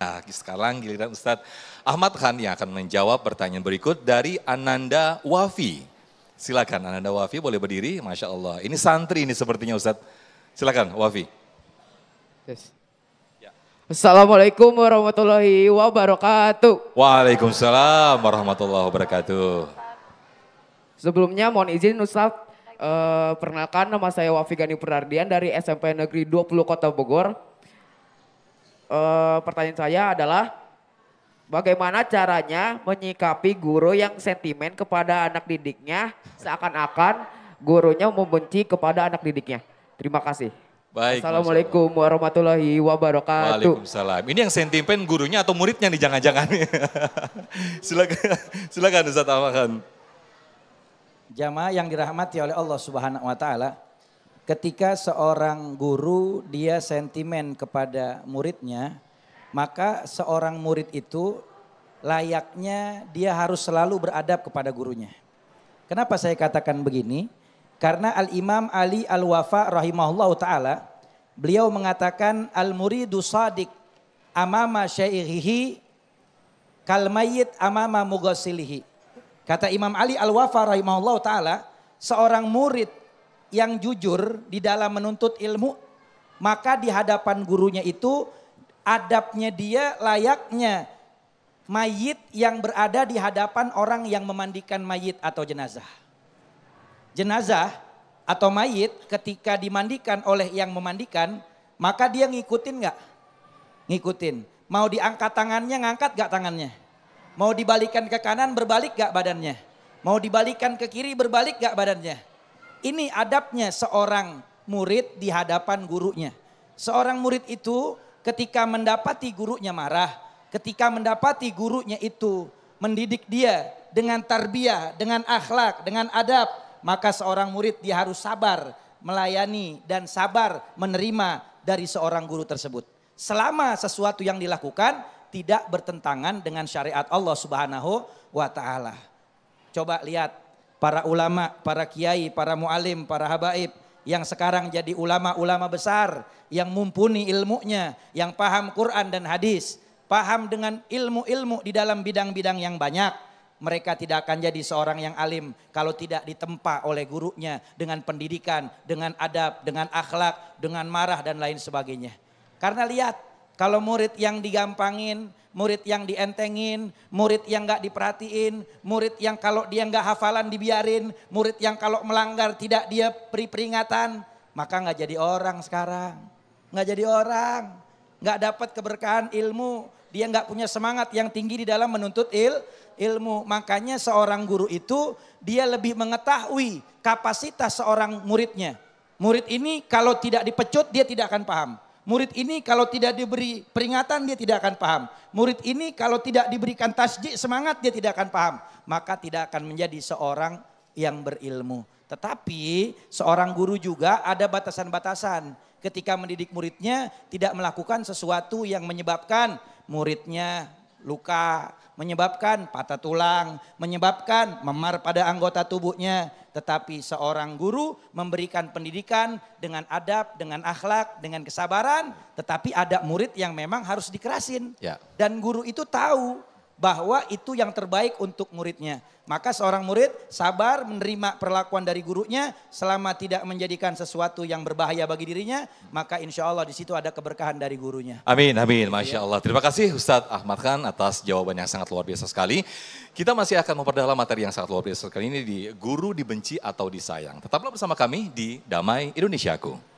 Nah, sekarang giliran Ustadz Ahmad Khan yang akan menjawab pertanyaan berikut dari Ananda Wafi. Silakan Ananda Wafi boleh berdiri, Masya Allah. Ini santri ini sepertinya Ustadz. Silakan Wafi. Yes. Assalamualaikum warahmatullahi wabarakatuh. Waalaikumsalam warahmatullahi wabarakatuh. Sebelumnya mohon izin Ustadz, perkenalkan nama saya Wafi Gani Purardian dari SMP Negeri 20 Kota Bogor. Pertanyaan saya adalah bagaimana caranya menyikapi guru yang sentimen kepada anak didiknya seakan-akan gurunya membenci kepada anak didiknya. Terima kasih. Baik, Assalamualaikum warahmatullahi wabarakatuh. Waalaikumsalam. Ini yang sentimen gurunya atau muridnya nih jangan-jangan. silakan Ustaz Ahmad Khan. Jamaah yang dirahmati oleh Allah Subhanahu wa taala, ketika seorang guru dia sentimen kepada muridnya, maka seorang murid itu layaknya dia harus selalu beradab kepada gurunya. Kenapa saya katakan begini? Karena Al-Imam Ali Al-Wafa rahimahullah ta'ala, beliau mengatakan al-muridu sadiq amama syairihi kal mayyit amama mughassilihi. Kata Imam Ali Al-Wafa rahimahullah ta'ala, seorang murid yang jujur di dalam menuntut ilmu, maka di hadapan gurunya itu adabnya dia layaknya mayit yang berada di hadapan orang yang memandikan mayit atau jenazah. Jenazah atau mayit ketika dimandikan oleh yang memandikan, maka dia ngikutin gak? Ngikutin. Mau diangkat tangannya, ngangkat gak tangannya? Mau dibalikan ke kanan, berbalik gak badannya? Mau dibalikan ke kiri, berbalik gak badannya? Ini adabnya seorang murid di hadapan gurunya. Seorang murid itu ketika mendapati gurunya marah, ketika mendapati gurunya itu mendidik dia dengan tarbiyah, dengan akhlak, dengan adab, maka seorang murid dia harus sabar melayani dan sabar menerima dari seorang guru tersebut. Selama sesuatu yang dilakukan tidak bertentangan dengan syariat Allah Subhanahu wa taala. Coba lihat para ulama, para kiai, para mualim, para habaib yang sekarang jadi ulama-ulama besar yang mumpuni ilmunya, yang paham Quran dan hadis, paham dengan ilmu-ilmu di dalam bidang-bidang yang banyak. Mereka tidak akan jadi seorang yang alim kalau tidak ditempa oleh gurunya dengan pendidikan, dengan adab, dengan akhlak, dengan marah dan lain sebagainya. Karena lihat, kalau murid yang digampangin, murid yang dientengin, murid yang gak diperhatiin, murid yang kalau dia gak hafalan dibiarin, murid yang kalau melanggar tidak dia beri peringatan, maka gak jadi orang sekarang. Gak jadi orang, gak dapat keberkahan ilmu, dia gak punya semangat yang tinggi di dalam menuntut ilmu. Makanya seorang guru itu dia lebih mengetahui kapasitas seorang muridnya. Murid ini kalau tidak dipecut dia tidak akan paham. Murid ini kalau tidak diberi peringatan dia tidak akan paham. Murid ini kalau tidak diberikan tasjid semangat dia tidak akan paham. Maka tidak akan menjadi seorang yang berilmu. Tetapi seorang guru juga ada batasan-batasan. Ketika mendidik muridnya tidak melakukan sesuatu yang menyebabkan muridnya luka, menyebabkan patah tulang, menyebabkan memar pada anggota tubuhnya. Tetapi seorang guru memberikan pendidikan dengan adab, dengan akhlak, dengan kesabaran. Tetapi ada murid yang memang harus dikerasin. Ya. Dan guru itu tahu bahwa itu yang terbaik untuk muridnya. Maka seorang murid sabar menerima perlakuan dari gurunya selama tidak menjadikan sesuatu yang berbahaya bagi dirinya. Maka insya Allah di situ ada keberkahan dari gurunya. Amin, amin, Masya Allah. Terima kasih Ustadz Ahmad Khan atas jawaban yang sangat luar biasa sekali. Kita masih akan memperdalam materi yang sangat luar biasa sekali ini di Guru Dibenci atau Disayang. Tetaplah bersama kami di Damai Indonesiaku.